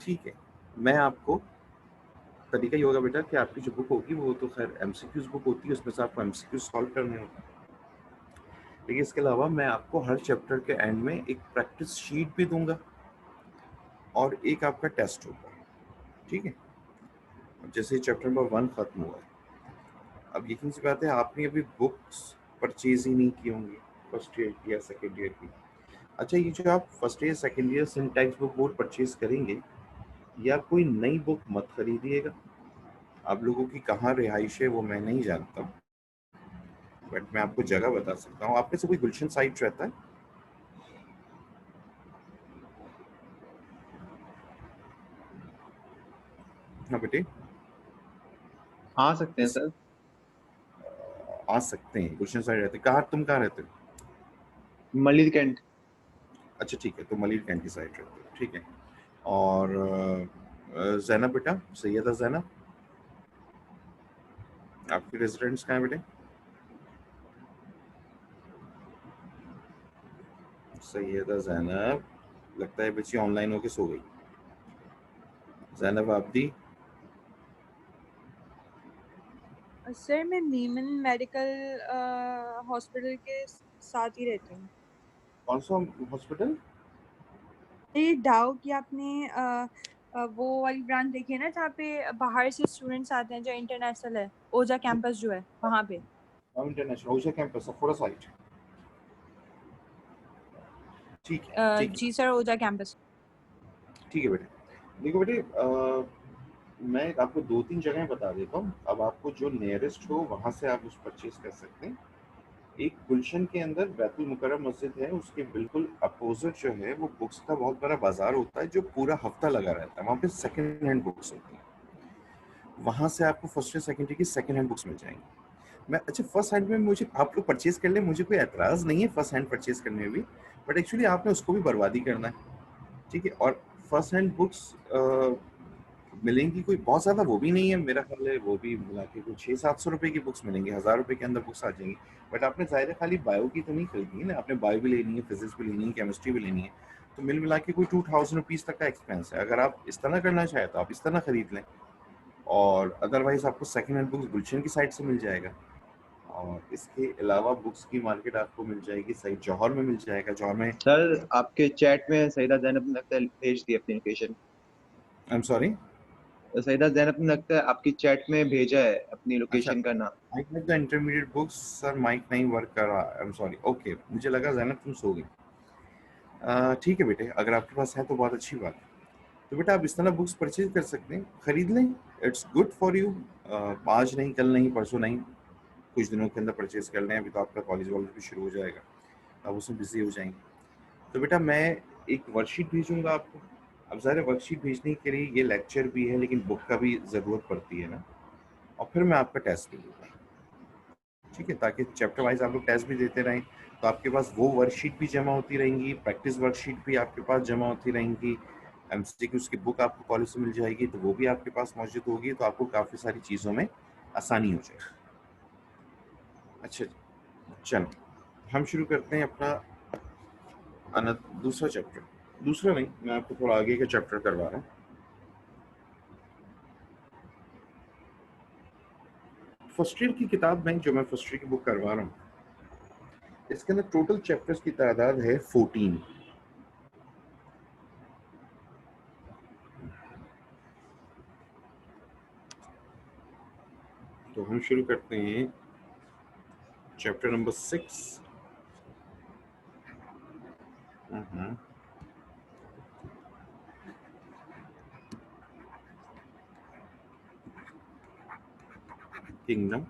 ठीक है, मैं आपको तरीका ये होगा बेटा कि आपकी जो बुक होगी वो तो खैर एमसीक्यूज बुक होती है, उसमें से आपको एमसीक्यूज सॉल्व करने होते हैं। लेकिन इसके अलावा मैं आपको हर चैप्टर के एंड में एक प्रैक्टिस शीट भी दूंगा और एक आपका टेस्ट होगा, ठीक है? अब जैसे चैप्टर नंबर 1 खत्म हुआ है, अब यकीन सी बात है आपने अभी बुक्स परचेज ही नहीं की होंगी फर्स्ट ईयर की या सेकेंड ईयर की। अच्छा, ये जो आप first year second year syntax book board purchase करेंगे, या कोई नई बुक मत खरीदिएगा। आप लोगों की कहाँ रिहाइश है वो मैं नहीं जानता हूँ, बट मैं आपको जगह बता सकता हूँ। आप में से कोई गुलशन साइट रहता है? हाँ बेटे, आ सकते हैं किस सर। आ सकते हैं, गुलशन साइट रहते हैं। कहाँ, तुम कहाँ रहते हो? मलिर कैंट। अच्छा ठीक है, तो मलिर कैंट की साइड रहते हो, ठीक है। और जैनब बेटा, सैयदा जैनब, आपके रेजिडेंट्स कहाँ है बेटे? सैयदा जैनब, लगता है बच्ची ऑनलाइन होके सो गई। जैनब आबदी, सर मैं नीमन मेडिकल हॉस्पिटल के साथ ही रहती हूँ। कौन सा हॉस्पिटल? ये डाउ की आपने वो वाली ब्रांच देखी है ना जहाँ पे बाहर से स्टूडेंट्स आते हैं, जो इंटरनेशनल है, ओजा कैंपस जो है वहाँ पे। इंटरनेशनल ओशा कैंपस, सफोड़ा साइट। ठीक है ठीक है जी सर, ओजा कैंपस। ठीक है बेटे। देखो बेटे, मैं आपको 2-3 जगह बता देता हूँ। अब आपको जो नियरेस्ट हो वहाँ से आप उस परचेज कर सकते हैं। एक गुलशन के अंदर बैतुल मुकर्रम मस्जिद है, उसके बिल्कुल अपोजिट जो है वो बुक्स का बहुत बड़ा बाजार होता है जो पूरा हफ्ता लगा रहता है। वहाँ पे सेकंड हैंड बुक्स होती हैं, वहाँ से आपको फर्स्ट या सेकंड की सेकंड हैंड बुक्स मिल जाएंगी। मैं अच्छा, फर्स्ट हैंड में मुझे आप लोग परचेज कर ले, मुझे कोई एतराज़ नहीं है फर्स्ट हैंड परचेज करने में भी, बट एक्चुअली आपने उसको भी बर्बादी करना है, ठीक है? और फर्स्ट हैंड बुक्स मिलेंगी कोई बहुत ज़्यादा वो भी नहीं है, मेरा ख्याल है वो भी मिला के कुछ 600-700 रुपए की बुक्स मिलेंगी, 1000 रुपए के अंदर बुक्स आ जाएंगी। बट आपने ज़ाहिर है खाली बायो की तो नहीं खरीदनी है ना, आपने बायो भी लेनी है, फिजिक्स भी लेनी है, केमिस्ट्री भी लेनी है, तो मिल मिला के कोई 2000 रुपीज़ तक का एक्सपेंस है। अगर आप इस तरह करना चाहें तो आप इस तरह खरीद लें, और अदरवाइज आपको सेकेंड हैंड बुक्स गुलशन की साइड से मिल जाएगा। और इसके अलावा बुक्स की मार्केट आपको मिल जाएगी साइड जौहर में, मिल जाएगा जौहर में। सर आपके चैट में सईदा जैनब ने लगता है भेज दी अपनी location. I am sorry. Saida Zainab ने लगता है आपकी चैट में भेजा है अपनी अच्छा, लोकेशन का नाम। I have the intermediate books sir, mic नहीं वर्क कर रहा, आई एम सॉरी। ओके, मुझे लगा जैनब तुम सो गई। ठीक है बेटे, अगर आपके पास है तो बहुत अच्छी बात है। तो बेटा आप इस तरह बुक्स परचेज कर सकते हैं, खरीद लें, इट्स गुड फॉर यू। आज नहीं, कल नहीं, परसों नहीं, कुछ दिनों के अंदर परचेज कर लें। अभी तो आपका कॉलेज वॉलेज भी शुरू हो जाएगा, अब उसमें बिजी हो जाएंगे। तो बेटा मैं एक वर्कशीट भेजूंगा आपको। अब ज़ाहिर है वर्कशीट भेजने के लिए ये लेक्चर भी है, लेकिन बुक का भी ज़रूरत पड़ती है ना, और फिर मैं आपका टेस्ट भी लूँगा, ठीक है? ताकि चैप्टर वाइज आप लोग टेस्ट भी देते रहें, तो आपके पास वो वर्कशीट भी जमा होती रहेंगी, प्रैक्टिस वर्कशीट भी आपके पास जमा होती रहेंगी, एमसीक्यूज की बुक आपको कॉलेज से मिल जाएगी, तो वो भी आपके पास मौजूद होगी, तो आपको काफ़ी सारी चीज़ों में आसानी हो जाएगी। अच्छा जी, चलो हम शुरू करते हैं अपना दूसरा चैप्टर। दूसरा नहीं, मैं आपको थोड़ा आगे का चैप्टर करवा रहा हूँ। फर्स्ट ईयर की किताब में जो मैं फर्स्ट ईयर की बुक करवा रहा हूँ, इसके अंदर टोटल चैप्टर्स की तादाद है 14। तो हम शुरू करते हैं चैप्टर नंबर 6। किंगडम।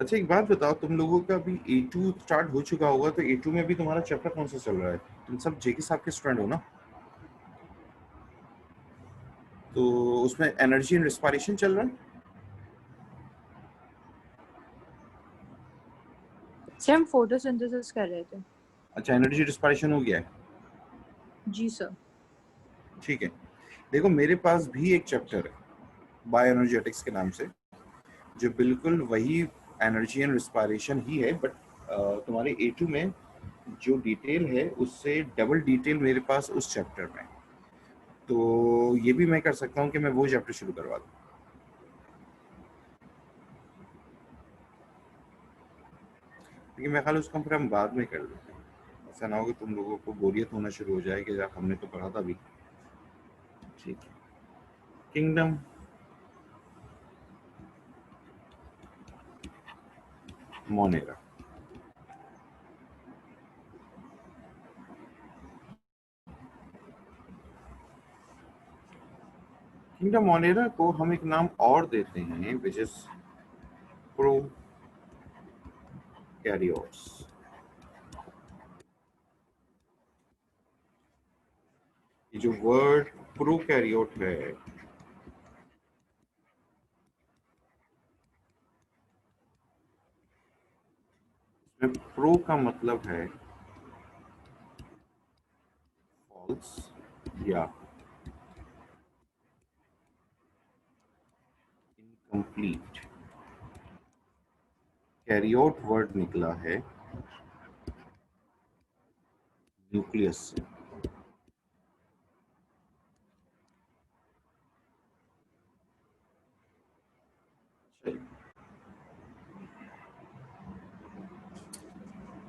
अच्छा एक बात बताओ, तुम लोगों का भी A2 स्टार्ट हो चुका होगा, तो A2 में भी तुम्हारा चैप्टर कौन सा चल रहा है? तुम सब जेके साहब के स्टूडेंट हो ना? तो उसमें एनर्जी एंड रिस्पायरेशन चल रहा है। सर हम फोटोसिंथेसिस कर रहे थे। अच्छा, एनर्जी रिस्पायरेशन हो गया है। जी सर। ठीक है, देखो मेरे पास भी एक चैप्टर है बायोएनर्जेटिक्स के नाम से, जो बिल्कुल वही एनर्जी एंड रिस्पायरेशन ही है, बट तुम्हारे A2 में जो डिटेल है उससे डबल डिटेल मेरे पास उस चैप्टर में। तो ये भी मैं कर सकता हूँ कि मैं वो चैप्टर शुरू करवा दूँ, लेकिन मैं ख्याल उसको फिर हम बाद में कर लेते हैं। ऐसा ना हो कि तुम लोगों को बोरियत होना शुरू हो जाए कि यार हमने तो पढ़ा था भी। ठीक है, किंगडम मोनेरा। किंगडम मोनेरा को हम एक नाम और देते हैं, विच इज प्रो कैरियोट्स। ये जो वर्ड प्रोकैरियोट है, इसमें प्रो का मतलब है फॉल्स या इनकम्प्लीट। कैरियोट वर्ड निकला है न्यूक्लियस से।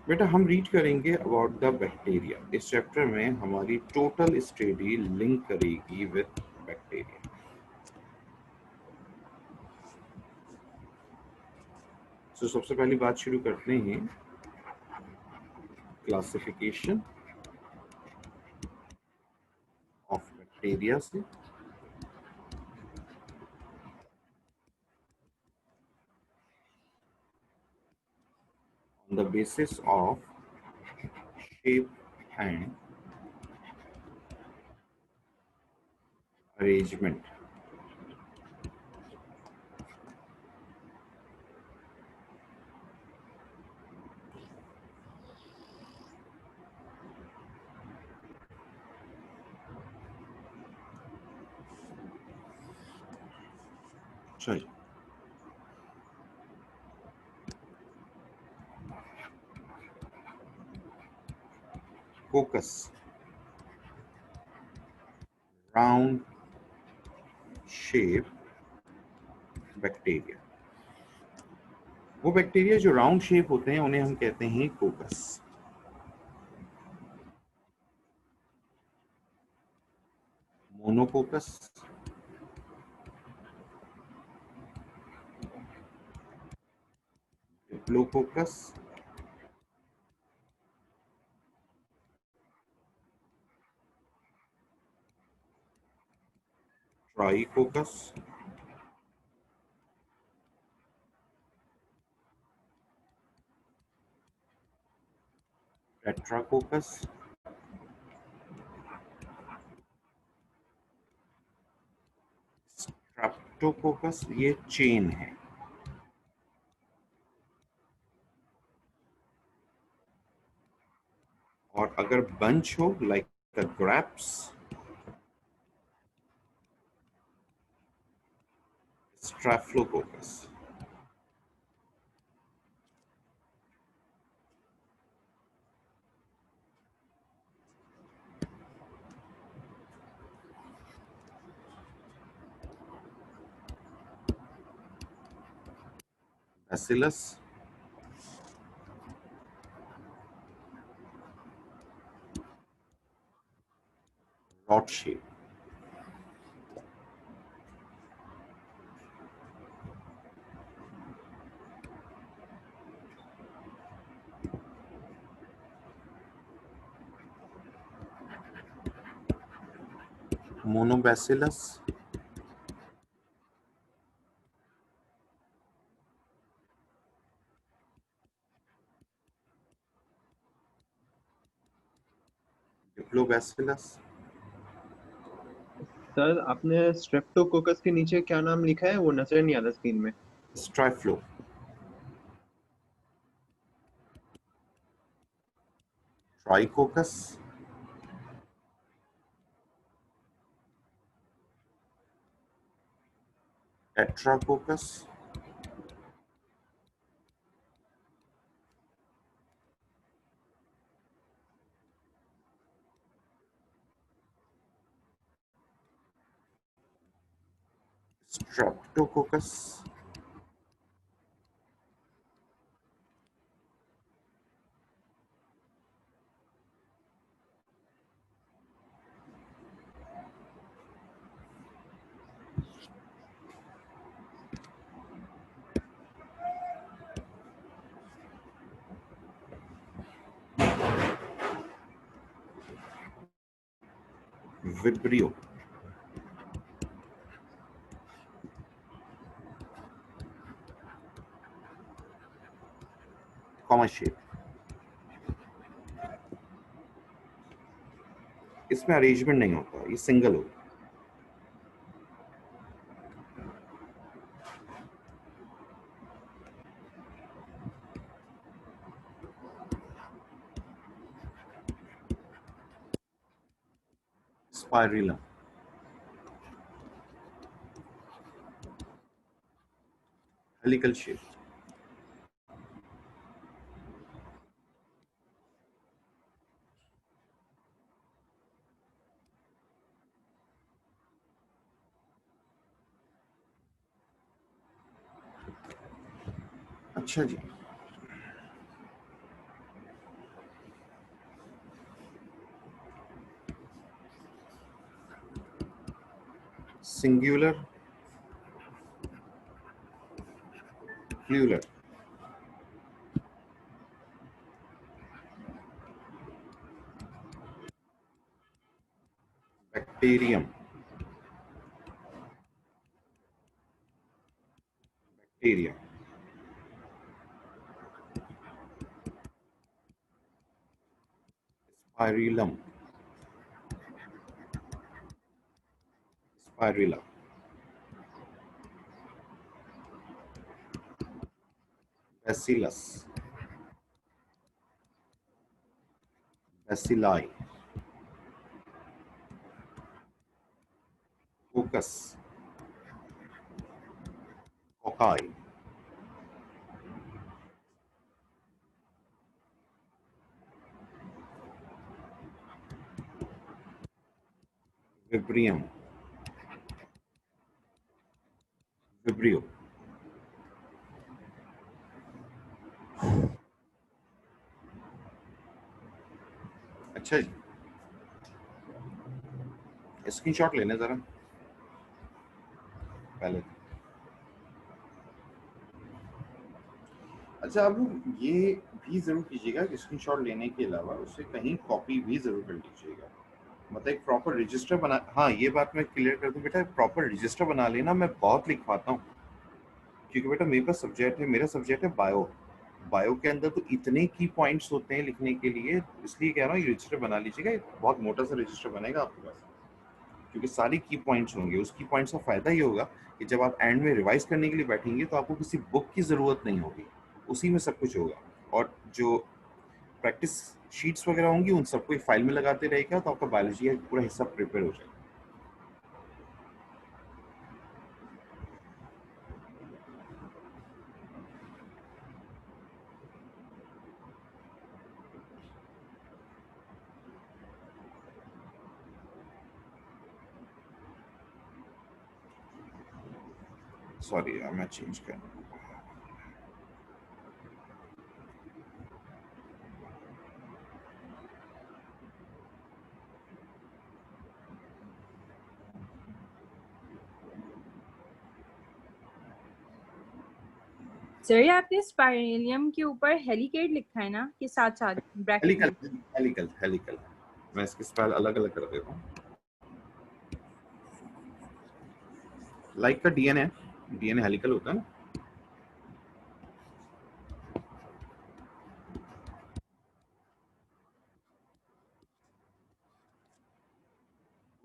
बेटा हम रीड करेंगे अबाउट द बैक्टीरिया। इस चैप्टर में हमारी टोटल स्टडी लिंक करेगी विद बैक्टीरिया। तो सबसे पहली बात शुरू करते हैं क्लासिफिकेशन ऑफ बैक्टीरिया से। on the basis of shape and arrangement. चलिए, फोकस राउंड शेप बैक्टीरिया। वो बैक्टीरिया जो राउंड शेप होते हैं उन्हें हम कहते हैं coccus. Monococcus, diplococcus, tricoccus, tetracoccus, streptococcus. ये चेन है। और अगर बंच हो like the grapes, streptococcus, bacillus, rod shape, मोनोबैसिलस, डिप्लोबैसिलस, sir आपने स्ट्रेप्टोकोकस के नीचे क्या नाम लिखा है, वो नजर नहीं आ रहा स्क्रीन में। स्ट्राइफ्लो, tricoccus, tetracoccus, streptococcus, vibrio, comma shape. इसमें अरेंजमेंट नहीं होता, ये सिंगल होगा। स्पाइरिलम, हेलिकल शेप, अच्छा जी। Singular, plural, bacterium, bacteria, spirillum, spirilla, bacillus, bacilli, coccus, cocci, vibrium, vibrio. अच्छा जी, स्क्रीनशॉट लेने जरा पहले। अच्छा, अब ये भी जरूर कीजिएगा कि स्क्रीनशॉट लेने के अलावा उसे कहीं कॉपी भी जरूर कर लीजिएगा। मतलब एक प्रॉपर रजिस्टर बना, हाँ ये बात मैं क्लियर कर दूं बेटा, प्रॉपर रजिस्टर बना लेना। मैं बहुत लिख पाता हूँ क्योंकि बेटा मेरे पास सब्जेक्ट है, मेरा सब्जेक्ट है बायो। बायो के अंदर तो इतने की पॉइंट्स होते हैं लिखने के लिए, इसलिए कह रहा हूँ ये रजिस्टर बना लीजिएगा। एक बहुत मोटा सा रजिस्टर बनेगा आपके पास, क्योंकि सारी की पॉइंट्स होंगे। उस की पॉइंट्स का फायदा ये होगा कि जब आप एंड में रिवाइज करने के लिए बैठेंगे तो आपको किसी बुक की ज़रूरत नहीं होगी, उसी में सब कुछ होगा। और जो प्रैक्टिस शीट्स वगैरह होंगी उन सबको एक फाइल में लगाते रहेगा, तो आपका बायोलॉजी का पूरा हिस्सा प्रिपेयर हो जाएगा। सॉरी मैं चेंज कर सर ये आपने स्पाइरेलियम के ऊपर हेलिकेट लिखा है ना कि साथ साथ ब्रैकेट हेलिकल में? हेलिकल हेलिकल मैं इसके स्पेल अलग अलग कर देता हूँ। लाइक का डीएनए हेलिकल होता है ना।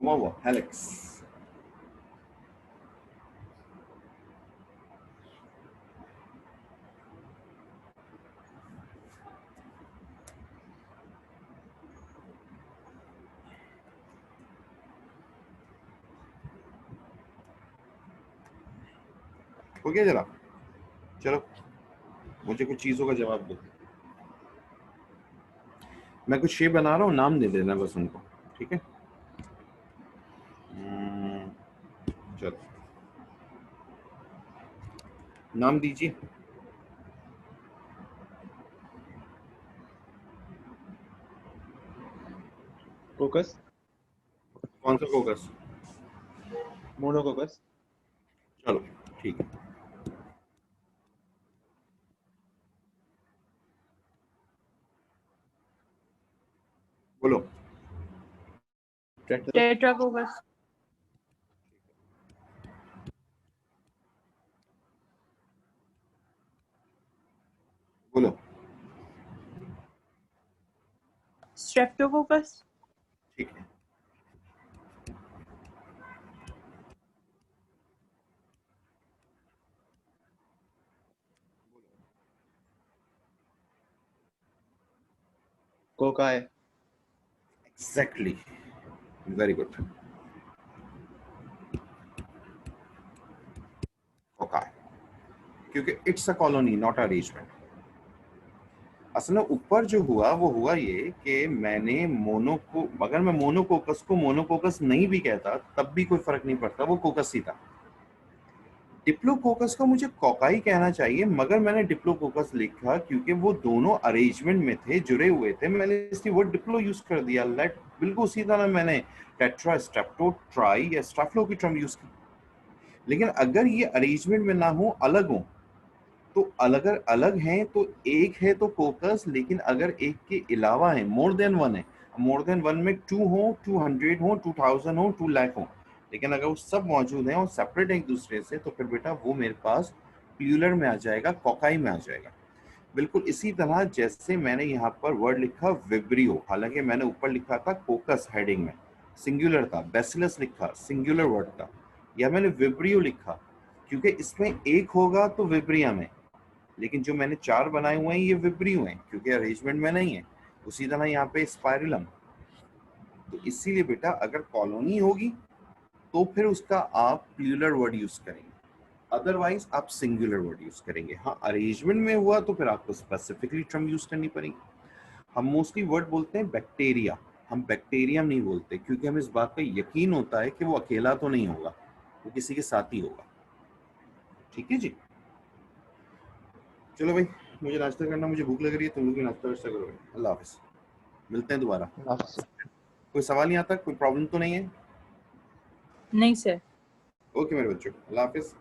वो हेलिक्स। हो गया जरा, चलो मुझे कुछ चीजों का जवाब दो। मैं कुछ शेप बना रहा हूँ, नाम दे देना बस उनको, ठीक है। चलो नाम दीजिए। कोकस, कौन सा फोकस? मोनोकोकस। चलो ठीक है, बोलो। टेट्राकोकस। बोलो। स्ट्रेप्टोकोकस। ठीक है, cocci. Exactly, very good. Okay, क्योंकि it's a colony not arrangement. असल में ऊपर जो हुआ वो हुआ ये कि मैंने मोनोको, अगर मैं मोनोकोकस को मोनोकोकस नहीं भी कहता तब भी कोई फर्क नहीं पड़ता, वो कोकस ही था। डिप्लोकोकस को मुझे कोकाई कहना चाहिए, मगर मैंने डिप्लोकोकस लिखा क्योंकि वो दोनों अरेंजमेंट में थे, जुड़े हुए थे, मैंने इसलिए वर्ड डिप्लो यूज कर दिया। लेट बिल्कुल उसी तरह मैंने टेट्रा, स्ट्रेप्टो, ट्राई या स्टाफ्लो की टर्म यूज की। लेकिन अगर ये अरेंजमेंट में ना हो, अलग हो, तो अगर अलग हैं तो एक है तो कोकस, लेकिन अगर एक के अलावा है, मोर देन वन है, मोर देन वन में 2 हो, 200 हो, 2000 हो, 2 लाख हो, लेकिन अगर वो सब मौजूद हैं और सेपरेट है एक दूसरे से, तो फिर बेटा वो मेरे पास प्लूरल में आ जाएगा, कोकाई में आ जाएगा। बिल्कुल इसी तरह जैसे मैंने यहाँ पर वर्ड लिखा विब्रियो, हालांकि मैंने ऊपर लिखा था कोकस हेडिंग में, सिंगुलर था। बैसिलस लिखा, सिंगुलर वर्ड था, या मैंने विब्रियो लिखा क्योंकि इसमें एक होगा तो विब्रिया में, लेकिन जो मैंने 4 बनाए हुए हैं ये विब्रियो हैं क्योंकि अरेंजमेंट में नहीं है। उसी तरह यहाँ पे स्पाइरलम, तो इसीलिए बेटा अगर कॉलोनी होगी तो फिर उसका आप प्लूरल वर्ड यूज करेंगे, अदरवाइज आप सिंगुलर वर्ड यूज करेंगे। हाँ, अरेंजमेंट में हुआ तो फिर आपको स्पेसिफिकली टर्म यूज करनी पड़ेगी। हम मोस्टली वर्ड बोलते हैं बैक्टीरिया, हम बैक्टीरियम नहीं बोलते क्योंकि हमें इस बात का यकीन होता है कि वो अकेला तो नहीं होगा, वो किसी के साथ ही होगा। ठीक है जी, चलो भाई मुझे नाश्ता करना, मुझे भूख लग रही है, तुम लोग भी नाश्ता वास्ता करो। अल्लाह हाफिज, मिलते हैं दोबारा। कोई सवाल नहीं आता, कोई प्रॉब्लम तो नहीं है? नहीं सर। ओके मेरे बच्चों, अल्लाह हाफिज।